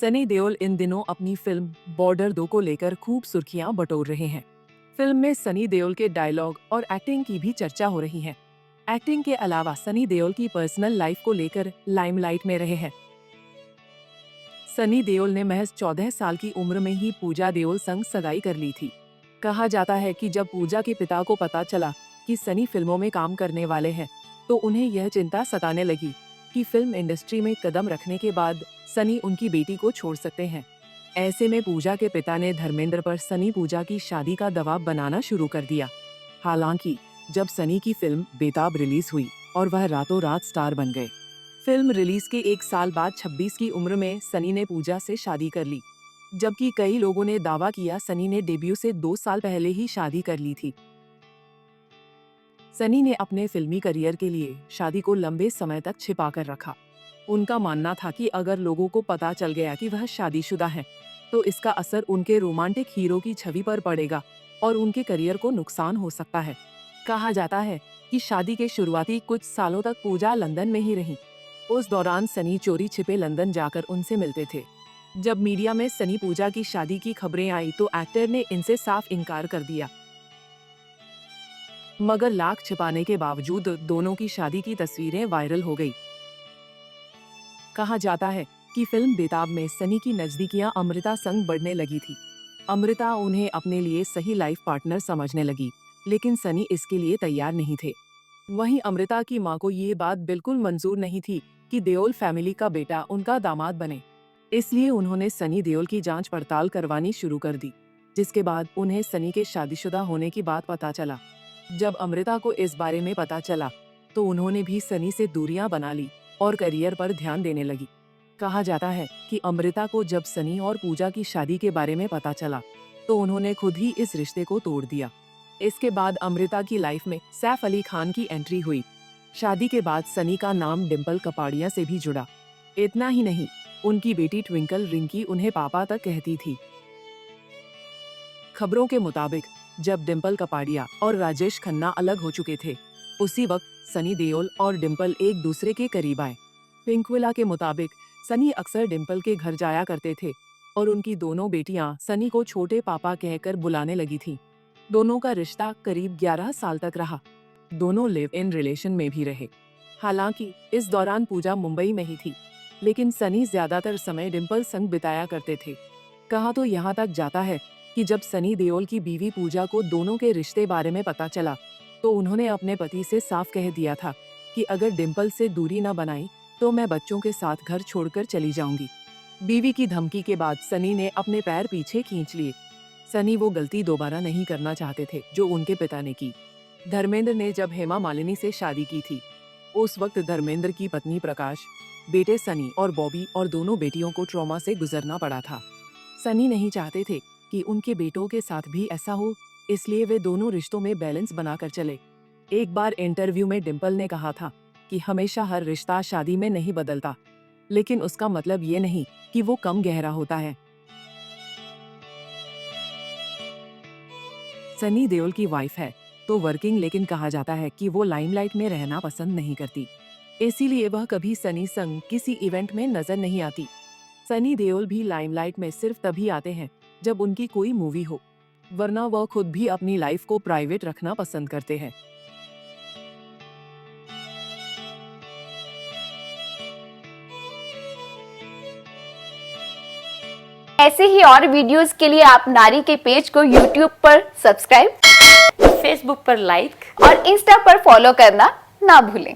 सनी देओल इन दिनों अपनी film border 2 को लेकर खूब सुर्खियां बटोर रहे हैं। फिल्म में सनी देओल के डायलॉग और एक्टिंग की भी चर्चा हो रही है। एक्टिंग के अलावा सनी देओल की पर्सनल लाइफ को लेकर लाइमलाइट में रहे हैं। सनी देओल ने महज 14 साल की उम्र में ही पूजा देओल संग सगाई कर ली थी। कहा जाता है कि जब पूजा के पिता को पता चला कि सनी फिल्मों में काम करने वाले हैं, तो उन्हें यह चिंता सताने लगी कि फिल्म इंडस्ट्री में कदम रखने के बाद सनी उनकी बेटी को छोड़ सकते हैं। ऐसे में पूजा के पिता ने धर्मेंद्र पर सनी पूजा की शादी का दबाव बनाना शुरू कर दिया। हालांकि जब सनी की फिल्म बेताब रिलीज हुई और वह रातों रात स्टार बन गए। फिल्म रिलीज के 1 साल बाद 26 की उम्र में सनी ने पूजा से शादी कर ली, जबकि कई लोगों ने दावा किया सनी ने डेब्यू से 2 साल पहले ही शादी कर ली थी। सनी ने अपने फिल्मी करियर के लिए शादी को लंबे समय तक छिपा कर रखा। उनका मानना था कि अगर लोगों को पता चल गया कि वह शादीशुदा हैं, तो इसका असर उनके रोमांटिक हीरो की छवि पर पड़ेगा और उनके करियर को नुकसान हो सकता है। कहा जाता है कि शादी के शुरुआती कुछ सालों तक पूजा लंदन में ही रही। उस दौरान सनी चोरी छिपे लंदन जाकर उनसे मिलते थे। जब मीडिया में सनी पूजा की शादी की खबरें आई तो एक्टर ने इनसे साफ इनकार कर दिया। मगर लाख छिपाने के बावजूद दोनों की शादी की तस्वीरें वायरल हो गई। कहा जाता है कि फिल्म बेताब में सनी की नजदीकियां अमृता संग बढ़ने लगी थी। अमृता उन्हें अपने लिए सही लाइफ पार्टनर समझने लगी, लेकिन सनी इसके लिए तैयार नहीं थे। वहीं अमृता की मां को ये बात बिल्कुल मंजूर नहीं थी कि देओल फैमिली का बेटा उनका दामाद बने। इसलिए उन्होंने सनी देओल की जांच पड़ताल करवानी शुरू कर दी, जिसके बाद उन्हें सनी के शादीशुदा होने की बात पता चला। जब अमृता को इस बारे में पता चला, तो उन्होंने भी सनी से दूरियां बना ली और करियर पर ध्यान देने लगी। कहा जाता है कि अमृता को जब सनी और पूजा की शादी के बारे में पता चला, तो उन्होंने खुद ही इस रिश्ते को तोड़ दिया। इसके बाद अमृता की लाइफ में सैफ अली खान की एंट्री हुई। शादी के बाद सनी का नाम डिम्पल कपाड़िया से भी जुड़ा। इतना ही नहीं, उनकी बेटी ट्विंकल रिंकी उन्हें पापा तक कहती थी। खबरों के मुताबिक जब डिम्पल कपाड़िया और राजेश खन्ना अलग हो चुके थे, उसी वक्त सनी देओल और डिम्पल एक दूसरे के करीब आए। पिंकविला के मुताबिक सनी अक्सर डिम्पल के घर जाया करते थे और उनकी दोनों बेटियां सनी को छोटे पापा कहकर बुलाने लगी थीं। दोनों का रिश्ता करीब 11 साल तक रहा। दोनों लिव इन रिलेशन में भी रहे। हालांकि इस दौरान पूजा मुंबई में ही थी, लेकिन सनी ज्यादातर समय डिम्पल संग बिताया करते थे। कहा तो यहाँ तक जाता है कि जब सनी देओल की बीवी पूजा को दोनों के रिश्ते बारे में पता चला, तो उन्होंने अपने पति से साफ कह दिया था कि अगर डिम्पल से दूरी न बनाई तो मैं बच्चों के साथ घर छोड़कर चली जाऊंगी। बीवी की धमकी के बाद सनी ने अपने पैर पीछे खींच लिए। सनी वो गलती दोबारा नहीं करना चाहते थे जो उनके पिता ने की। धर्मेंद्र ने जब हेमा मालिनी से शादी की थी, उस वक्त धर्मेंद्र की पत्नी प्रकाश, बेटे सनी और बॉबी और दोनों बेटियों को ट्रॉमा से गुजरना पड़ा था। सनी नहीं चाहते थे कि उनके बेटों के साथ भी ऐसा हो, इसलिए वे दोनों रिश्तों में बैलेंस बनाकर चले। एक बार इंटरव्यू में डिम्पल ने कहा था कि हमेशा हर रिश्ता शादी में नहीं बदलता, लेकिन उसका मतलब ये नहीं कि वो कम गहरा होता है। सनी देओल की वाइफ है तो वर्किंग, लेकिन कहा जाता है कि वो लाइमलाइट में रहना पसंद नहीं करती, इसीलिए वह कभी सनी संग किसी इवेंट में नजर नहीं आती। सनी देओल भी लाइमलाइट में सिर्फ तभी आते हैं जब उनकी कोई मूवी हो, वरना वह खुद भी अपनी लाइफ को प्राइवेट रखना पसंद करते हैं। ऐसे ही और वीडियोस के लिए आप नारी के पेज को YouTube पर सब्सक्राइब, फेसबुक पर लाइक और इंस्टा पर फॉलो करना ना भूलें।